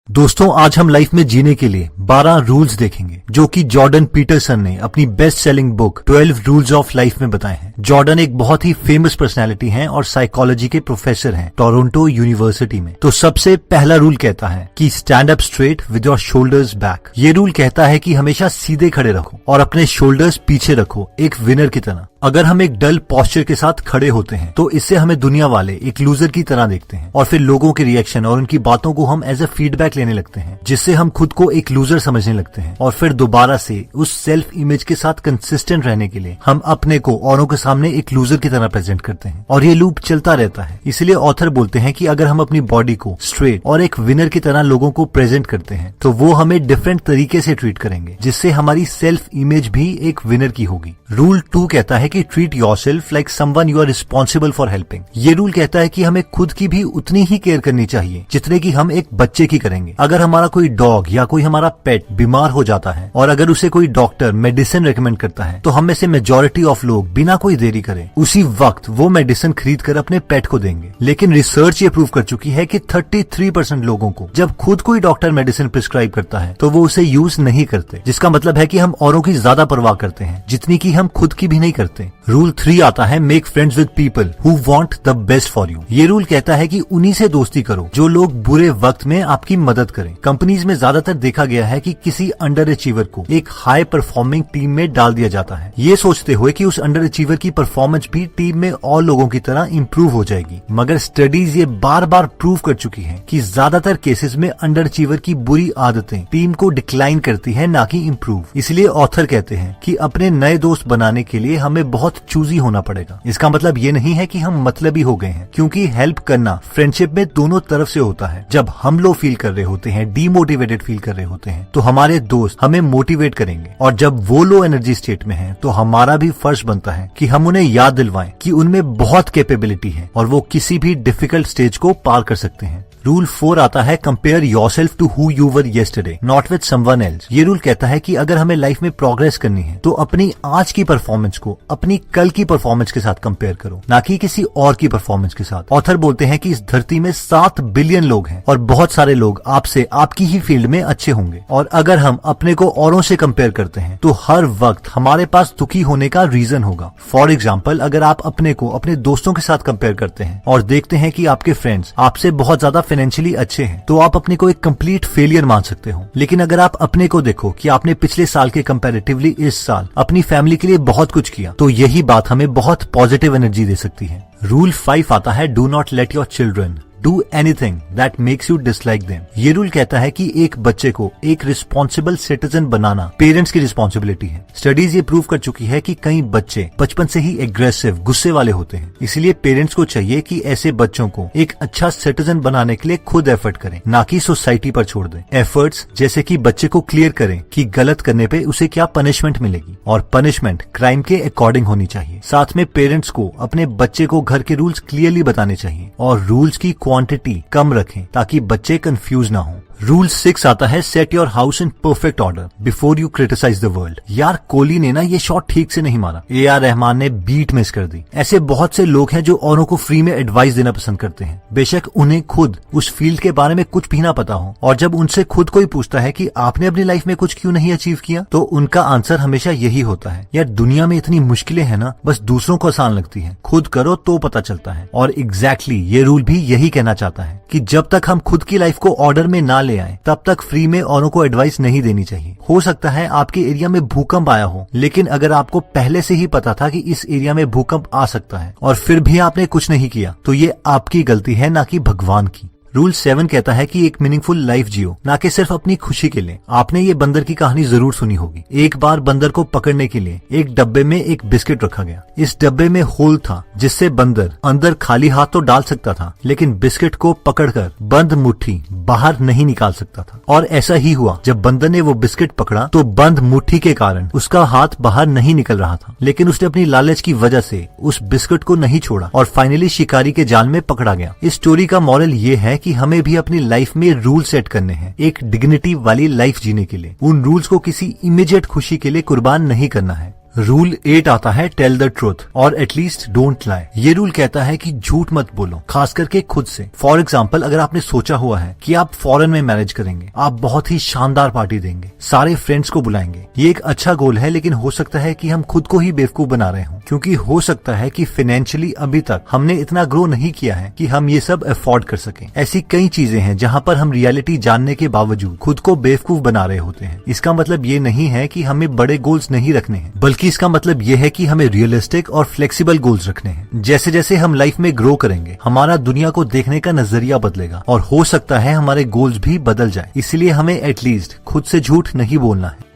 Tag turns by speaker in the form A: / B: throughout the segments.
A: दोस्तों, आज हम लाइफ में जीने के लिए 12 रूल्स देखेंगे जो कि जॉर्डन पीटरसन ने अपनी best selling book 12 rules of life में बताए हैं। जॉर्डन एक बहुत ही फेमस पर्सनालिटी हैं और साइकोलॉजी के प्रोफेसर हैं टोरंटो यूनिवर्सिटी में। तो सबसे पहला रूल कहता है कि stand up straight with your shoulders back. ये रूल कहता है कि हमेशा सीधे खड़े रखो और अपने शोल्डर्स पीछे रखो, एक विनर की तरह। अगर हम एक डल पोस्चर के साथ खड़े होते हैं तो इससे हमें दुनिया वाले एक लूजर की तरह देखते हैं और फिर लोगों के रिएक्शन और उनकी बातों को हम एज अ फीडबैक लेने लगते हैं, जिससे हम खुद को एक लूजर समझने लगते हैं और फिर दोबारा से उस सेल्फ इमेज के साथ कंसिस्टेंट रहने के लिए हम अपने को औरों के सामने एक लूजर की तरह प्रेजेंट करते हैं और ये लूप चलता रहता है। इसलिए ऑथर बोलते हैं कि अगर हम अपनी बॉडी को स्ट्रेट और एक विनर की तरह लोगों को प्रेजेंट करते हैं तो वो हमें डिफरेंट तरीके से ट्रीट करेंगे, जिससे हमारी सेल्फ इमेज भी एक विनर की होगी। रूल 2 कहता है कि treat yourself like someone you are responsible for helping. ये रूल कहता है कि हमें खुद की भी उतनी ही केयर करनी चाहिए जितने की हम एक बच्चे की करेंगे। अगर हमारा कोई डॉग या कोई हमारा पेट बीमार हो जाता है और अगर उसे कोई डॉक्टर मेडिसिन रेकमेंड करता है तो हम में से मेजॉरिटी ऑफ लोग बिना कोई देरी करे उसी वक्त वो मेडिसिन खरीद कर अपने पेट को देंगे। लेकिन रिसर्च ये प्रूव कर चुकी है कि 33% लोगों को जब खुद कोई डॉक्टर मेडिसिन प्रिस्क्राइब करता है तो वो उसे यूज नहीं करते, जिसका मतलब है कि हम औरों की ज्यादा परवाह करते हैं जितनी की हम खुद की भी नहीं करते। रूल 3 आता है make friends with people who want the best for you. ये रूल कहता है कि उन्हीं से दोस्ती करो जो लोग बुरे वक्त में आपकी मदद करें। कंपनीज में ज्यादातर देखा गया है कि किसी अंडर अचीवर को एक हाई परफॉर्मिंग टीम में डाल दिया जाता है, ये सोचते हुए कि उस अंडर अचीवर की परफॉर्मेंस भी टीम में और लोगों की तरह इम्प्रूव हो जाएगी। मगर स्टडीज ये बार बार प्रूव कर चुकी है कि ज्यादातर केसेस में अंडर अचीवर की बुरी आदतें टीम को डिक्लाइन करती है, ना कि इम्प्रूव। इसलिए ऑथर कहते हैं कि अपने नए दोस्त बनाने के लिए हमें बहुत चूजी होना पड़ेगा। इसका मतलब ये नहीं है कि हम मतलबी हो गए हैं, क्योंकि हेल्प करना फ्रेंडशिप में दोनों तरफ से होता है। जब हम लो फील कर रहे होते हैं, डीमोटिवेटेड फील कर रहे होते हैं, तो हमारे दोस्त हमें मोटिवेट करेंगे और जब वो लो एनर्जी स्टेट में हैं, तो हमारा भी फर्ज बनता है कि हम उन्हें याद दिलवाएं कि उनमें बहुत कैपेबिलिटी है और वो किसी भी डिफिकल्ट स्टेज को पार कर सकते हैं। रूल 4 आता है compare yourself to who you were yesterday not with someone else. ये रूल कहता है कि अगर हमें लाइफ में प्रोग्रेस करनी है तो अपनी आज की परफॉर्मेंस को अपनी कल की परफॉर्मेंस के साथ कंपेयर करो, ना कि किसी और की परफॉर्मेंस के साथ। ऑथर बोलते हैं कि इस धरती में 7 बिलियन लोग हैं और बहुत सारे लोग आपसे आपकी ही फील्ड में अच्छे होंगे, और अगर हम अपने को औरों से कंपेयर करते हैं तो हर वक्त हमारे पास दुखी होने का रीजन होगा। फॉर एग्जाम्पल, अगर आप अपने को अपने दोस्तों के साथ कंपेयर करते हैं और देखते हैं कि आपके फ्रेंड्स आपसे बहुत ज्यादा फाइनेंशियली अच्छे हैं, तो आप अपने को एक कंप्लीट फेलियर मान सकते हो। लेकिन अगर आप अपने को देखो कि आपने पिछले साल के कंपैरेटिवली इस साल अपनी फैमिली के लिए बहुत कुछ किया, तो यही बात हमें बहुत पॉजिटिव एनर्जी दे सकती है। रूल 5 आता है do not let your children do anything that makes you dislike them. ये रूल कहता है कि एक बच्चे को एक रिस्पॉन्सिबल सिटीजन बनाना पेरेंट्स की रिस्पॉन्सिबिलिटी है। स्टडीज ये प्रूव कर चुकी है कि कई बच्चे बचपन से ही एग्रेसिव, गुस्से वाले होते हैं। इसलिए पेरेंट्स को चाहिए कि ऐसे बच्चों को एक अच्छा सिटीजन बनाने के लिए खुद एफर्ट करें, ना कि सोसाइटी पर छोड़ दें। एफर्ट्स जैसे कि बच्चे को क्लियर करें कि गलत करने पे उसे क्या पनिशमेंट मिलेगी, और पनिशमेंट क्राइम के अकॉर्डिंग होनी चाहिए। साथ में पेरेंट्स को अपने बच्चे को घर के रूल्स क्लियरली बताने चाहिए और रूल्स की क्वांटिटी कम रखें ताकि बच्चे कंफ्यूज ना हो। रूल 6 आता है set your house in perfect order before you criticize the world. यार, कोहली ने ना ये शॉट ठीक से नहीं मारा, AR रहमान ने बीट मिस कर दी। ऐसे बहुत से लोग हैं जो औरों को फ्री में एडवाइस देना पसंद करते हैं, बेशक उन्हें खुद उस फील्ड के बारे में कुछ भी ना पता हो। और जब उनसे खुद कोई पूछता है कि आपने अपनी लाइफ में कुछ क्यों नहीं अचीव किया, तो उनका आंसर हमेशा यही होता है, यार दुनिया में इतनी मुश्किलें हैं ना, बस दूसरों को आसान लगती है, खुद करो तो पता चलता है। और एग्जैक्टली ये रूल भी यही कहना चाहता है कि जब तक हम खुद की लाइफ को ऑर्डर में ना ले आए तब तक फ्री में औरों को एडवाइस नहीं देनी चाहिए। हो सकता है आपके एरिया में भूकंप आया हो, लेकिन अगर आपको पहले से ही पता था कि इस एरिया में भूकंप आ सकता है और फिर भी आपने कुछ नहीं किया, तो ये आपकी गलती है, ना कि भगवान की। रूल 7 कहता है कि एक मीनिंगफुल लाइफ जियो, ना कि सिर्फ अपनी खुशी के लिए। आपने ये बंदर की कहानी जरूर सुनी होगी। एक बार बंदर को पकड़ने के लिए एक डब्बे में एक बिस्किट रखा गया। इस डब्बे में होल था जिससे बंदर अंदर खाली हाथ तो डाल सकता था, लेकिन बिस्किट को पकड़कर बंद मुट्ठी बाहर नहीं निकाल सकता था। और ऐसा ही हुआ, जब बंदर ने वो बिस्किट पकड़ा तो बंद मुट्ठी के कारण उसका हाथ बाहर नहीं निकल रहा था, लेकिन उसने अपनी लालच की वजह से उस बिस्किट को नहीं छोड़ा और फाइनली शिकारी के जाल में पकड़ा गया। इस स्टोरी का मॉरल ये है कि हमें भी अपनी लाइफ में रूल सेट करने हैं एक डिग्निटी वाली लाइफ जीने के लिए। उन रूल्स को किसी इमीडिएट खुशी के लिए कुर्बान नहीं करना है। रूल 8 आता है टेल द ट्रूथ और एटलीस्ट डोंट लाई। ये रूल कहता है कि झूठ मत बोलो, खास करके खुद से। फॉर एग्जाम्पल, अगर आपने सोचा हुआ है कि आप फॉरेन में मैरिज करेंगे, आप बहुत ही शानदार पार्टी देंगे, सारे फ्रेंड्स को बुलाएंगे, ये एक अच्छा गोल है, लेकिन हो सकता है कि हम खुद को ही बेवकूफ बना रहे हों, क्योंकि हो सकता है कि फाइनेंशियली अभी तक हमने इतना ग्रो नहीं किया है कि हम ये सब अफोर्ड कर सकें। ऐसी कई चीजें हैं जहाँ पर हम रियलिटी जानने के बावजूद खुद को बेवकूफ बना रहे होते हैं। इसका मतलब ये नहीं है कि हमें बड़े गोल्स नहीं रखने हैं, बल्कि इसका मतलब यह है कि हमें रियलिस्टिक और फ्लेक्सिबल गोल्स रखने हैं। जैसे जैसे हम लाइफ में ग्रो करेंगे, हमारा दुनिया को देखने का नजरिया बदलेगा और हो सकता है हमारे गोल्स भी बदल जाए। इसलिए हमें एटलीस्ट खुद से झूठ नहीं बोलना है।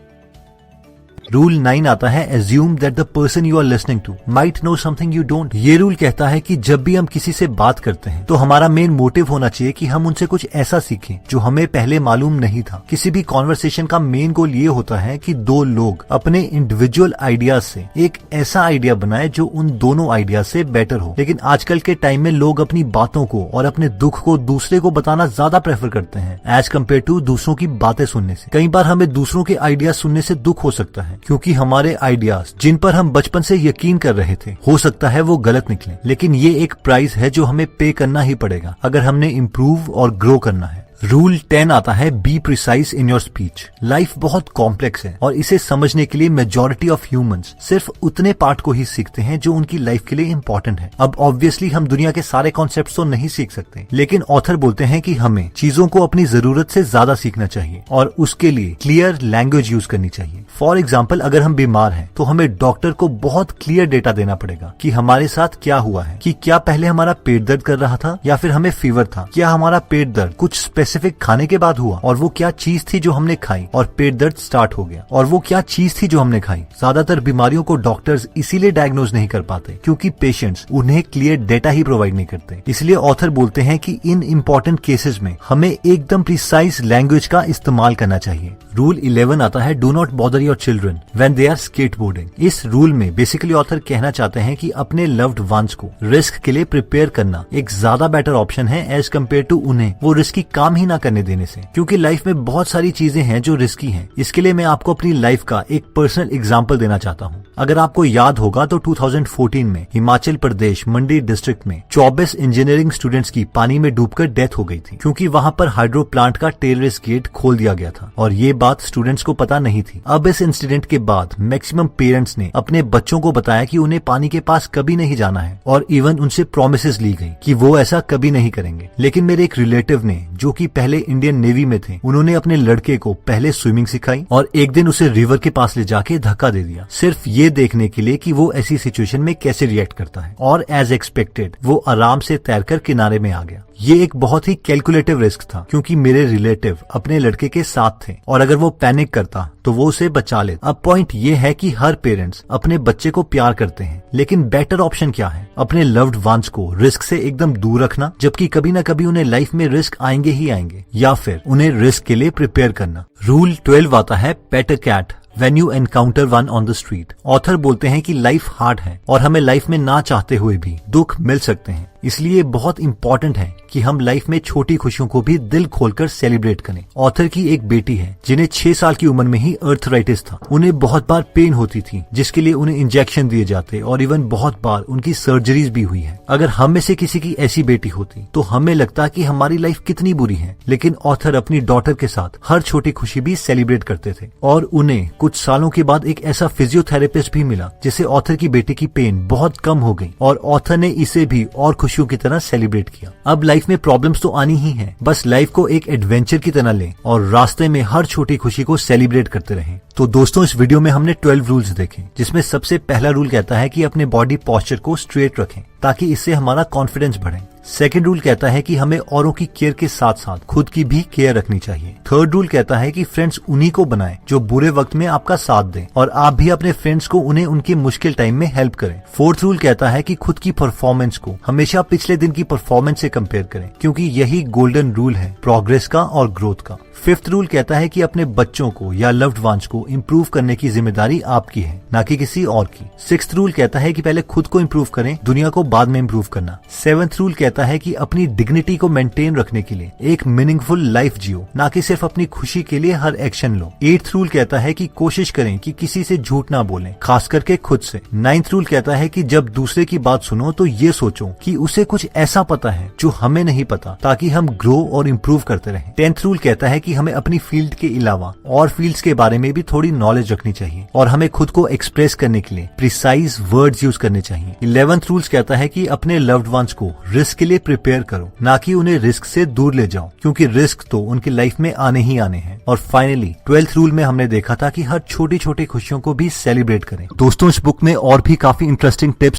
A: रूल 9 आता है assume that the person you are listening to might know something you don't. ये रूल कहता है कि जब भी हम किसी से बात करते हैं तो हमारा मेन मोटिव होना चाहिए कि हम उनसे कुछ ऐसा सीखें जो हमें पहले मालूम नहीं था। किसी भी कॉन्वर्सेशन का मेन गोल ये होता है कि दो लोग अपने इंडिविजुअल आइडियाज से एक ऐसा आइडिया बनाए जो उन दोनों आइडिया से बेटर हो। लेकिन आजकल के टाइम में लोग अपनी बातों को और अपने दुख को दूसरे को बताना ज्यादा प्रेफर करते हैं एज कम्पेयर टू दूसरों की बातें सुनने से। कई बार हमें दूसरों के आइडिया सुनने से दुख हो सकता है, क्योंकि हमारे आइडियाज जिन पर हम बचपन से यकीन कर रहे थे, हो सकता है वो गलत निकले। लेकिन ये एक प्राइस है जो हमें पे करना ही पड़ेगा अगर हमने इम्प्रूव और ग्रो करना है। रूल 10 आता है be precise in your speech. Life बहुत कॉम्प्लेक्स है और इसे समझने के लिए मेजॉरिटी ऑफ ह्यूमंस सिर्फ उतने पार्ट को ही सीखते हैं जो उनकी लाइफ के लिए इम्पोर्टेंट है। अब ऑब्वियसली हम दुनिया के सारे कॉन्सेप्ट्स तो नहीं सीख सकते, लेकिन ऑथर बोलते हैं कि हमें चीजों को अपनी जरूरत से ज्यादा सीखना चाहिए और उसके लिए क्लियर लैंग्वेज यूज करनी चाहिए। फॉर एग्जाम्पल, अगर हम बीमार हैं तो हमें डॉक्टर को बहुत क्लियर डेटा देना पड़ेगा कि हमारे साथ क्या हुआ है, कि क्या पहले हमारा पेट दर्द कर रहा था या फिर हमें फीवर था, क्या हमारा पेट दर्द कुछ स्पेसिफिक खाने के बाद हुआ और वो क्या चीज थी जो हमने खाई और पेट दर्द स्टार्ट हो गया, और वो क्या चीज थी जो हमने खाई। ज्यादातर बीमारियों को डॉक्टर्स इसीलिए डायग्नोज नहीं कर पाते क्योंकि पेशेंट्स उन्हें क्लियर डेटा ही प्रोवाइड नहीं करते। इसलिए ऑथर बोलते हैं कि इन इम्पोर्टेंट केसेस में हमें एकदम प्रिसाइज लैंग्वेज का इस्तेमाल करना चाहिए। रूल 11 आता है do not bother your children when they are skateboarding. इस रूल में बेसिकली ऑथर कहना चाहते हैं कि अपने लव्ड वंस को रिस्क के लिए प्रिपेयर करना एक ज्यादा बेटर ऑप्शन है एज कम्पेयर टू उन्हें वो रिस्की काम ही ना करने देने से, क्योंकि लाइफ में बहुत सारी चीजें हैं जो रिस्की हैं। इसके लिए मैं आपको अपनी लाइफ का एक पर्सनल एग्जांपल देना चाहता हूँ। अगर आपको याद होगा तो 2014 में हिमाचल प्रदेश मंडी डिस्ट्रिक्ट में 24 इंजीनियरिंग स्टूडेंट्स की पानी में डूबकर डेथ हो गई थी, क्योंकि वहां पर हाइड्रो प्लांट का टेररिस्ट गेट खोल दिया गया था और ये बात स्टूडेंट्स को पता नहीं थी। अब इस इंसिडेंट के बाद मैक्सिमम पेरेंट्स ने अपने बच्चों को बताया कि उन्हें पानी के पास कभी नहीं जाना है और इवन उनसे प्रोमिसेस ली गई कि वो ऐसा कभी नहीं करेंगे। लेकिन मेरे एक रिलेटिव ने, जो कि पहले इंडियन नेवी में थे, उन्होंने अपने लड़के को पहले स्विमिंग सिखाई और एक दिन उसे रिवर के पास ले जाके धक्का दे दिया, सिर्फ ये देखने के लिए कि वो ऐसी सिचुएशन में कैसे रिएक्ट करता है। और एज एक्सपेक्टेड वो आराम से तैरकर किनारे में आ गया। ये एक बहुत ही कैलकुलेटिव रिस्क था, क्योंकि मेरे रिलेटिव अपने लड़के के साथ थे और अगर वो पैनिक करता तो वो उसे बचा लेता। अब पॉइंट ये है कि हर पेरेंट्स अपने बच्चे को प्यार करते हैं, लेकिन बेटर ऑप्शन क्या है? अपने लव्ड वंस को रिस्क से एकदम दूर रखना, जबकि कभी न कभी उन्हें लाइफ में रिस्क आएंगे ही आएंगे, या फिर उन्हें रिस्क के लिए प्रिपेयर करना। रूल 12 आता है pet a cat When you encounter one on the street। Author बोलते हैं कि लाइफ हार्ड है और हमें लाइफ में ना चाहते हुए भी दुख मिल सकते हैं, इसलिए बहुत इंपॉर्टेंट है कि हम लाइफ में छोटी खुशियों को भी दिल खोलकर सेलिब्रेट करें। ऑथर की एक बेटी है जिन्हें 6 साल की उम्र में ही अर्थराइटिस था। उन्हें बहुत बार पेन होती थी, जिसके लिए उन्हें इंजेक्शन दिए जाते और इवन बहुत बार उनकी सर्जरीज भी हुई है। अगर हम में से किसी की ऐसी बेटी होती तो हमें लगता कि हमारी लाइफ कितनी बुरी है, लेकिन ऑथर अपनी डॉटर के साथ हर छोटी खुशी भी सेलिब्रेट करते थे और उन्हें कुछ सालों के बाद एक ऐसा फिजियोथेरेपिस्ट भी मिला जिससे ऑथर की बेटी की पेन बहुत कम हो गई और ऑथर ने इसे भी और खुशियों की तरह सेलिब्रेट किया। अब लाइफ में प्रॉब्लम्स तो आनी ही है, बस लाइफ को एक एडवेंचर की तरह लें और रास्ते में हर छोटी खुशी को सेलिब्रेट करते रहें। तो दोस्तों, इस वीडियो में हमने 12 रूल्स देखे, जिसमें सबसे पहला रूल कहता है कि अपने बॉडी पोस्चर को स्ट्रेट रखें ताकि इससे हमारा कॉन्फिडेंस बढ़े। सेकेंड रूल कहता है कि हमें औरों की केयर के साथ साथ खुद की भी केयर रखनी चाहिए। थर्ड रूल कहता है कि फ्रेंड्स उन्हीं को बनाएं जो बुरे वक्त में आपका साथ दें और आप भी अपने फ्रेंड्स को उन्हें उनके मुश्किल टाइम में हेल्प करें। फोर्थ रूल कहता है कि खुद की परफॉर्मेंस को हमेशा पिछले दिन की परफॉर्मेंस से कंपेयर करें, क्योंकि यही गोल्डन रूल है प्रोग्रेस का और ग्रोथ का। फिफ्थ रूल कहता है कि अपने बच्चों को या लव्ड वंस को को इम्प्रूव करने की जिम्मेदारी आपकी है, ना कि किसी और की। 6th रूल कहता है कि पहले खुद को इम्प्रूव करें, दुनिया को बाद में इम्प्रूव करना। 7th रूल कहता है कि अपनी डिग्निटी को मेंटेन रखने के लिए एक मीनिंगफुल लाइफ जियो, ना कि सिर्फ अपनी खुशी के लिए हर एक्शन लो। 8th रूल कहता है कि कोशिश करें कि किसी से झूठ ना बोलें, खास करके खुद से। 9th रूल कहता है कि जब दूसरे की बात सुनो तो ये सोचो कि उसे कुछ ऐसा पता है जो हमें नहीं पता, ताकि हम ग्रो और इम्प्रूव करते रहें। 10th रूल कहता है कि हमें अपनी फील्ड के अलावा और फील्ड्स के बारे में भी थोड़ी नॉलेज रखनी चाहिए और हमें खुद को एक्सप्रेस करने के लिए प्रिसाइज वर्ड्स यूज करने चाहिए। 11th रूल्स कहता है कि अपने लव्ड वंस को रिस्क के लिए प्रिपेयर करो, ना कि उन्हें रिस्क से दूर ले जाओ, क्योंकि रिस्क तो उनकी लाइफ में आने ही आने हैं। और फाइनली 12th रूल में हमने देखा था कि हर छोटी छोटी खुशियों को भी सेलिब्रेट करें। दोस्तों, इस बुक में और भी काफी इंटरेस्टिंग टिप्स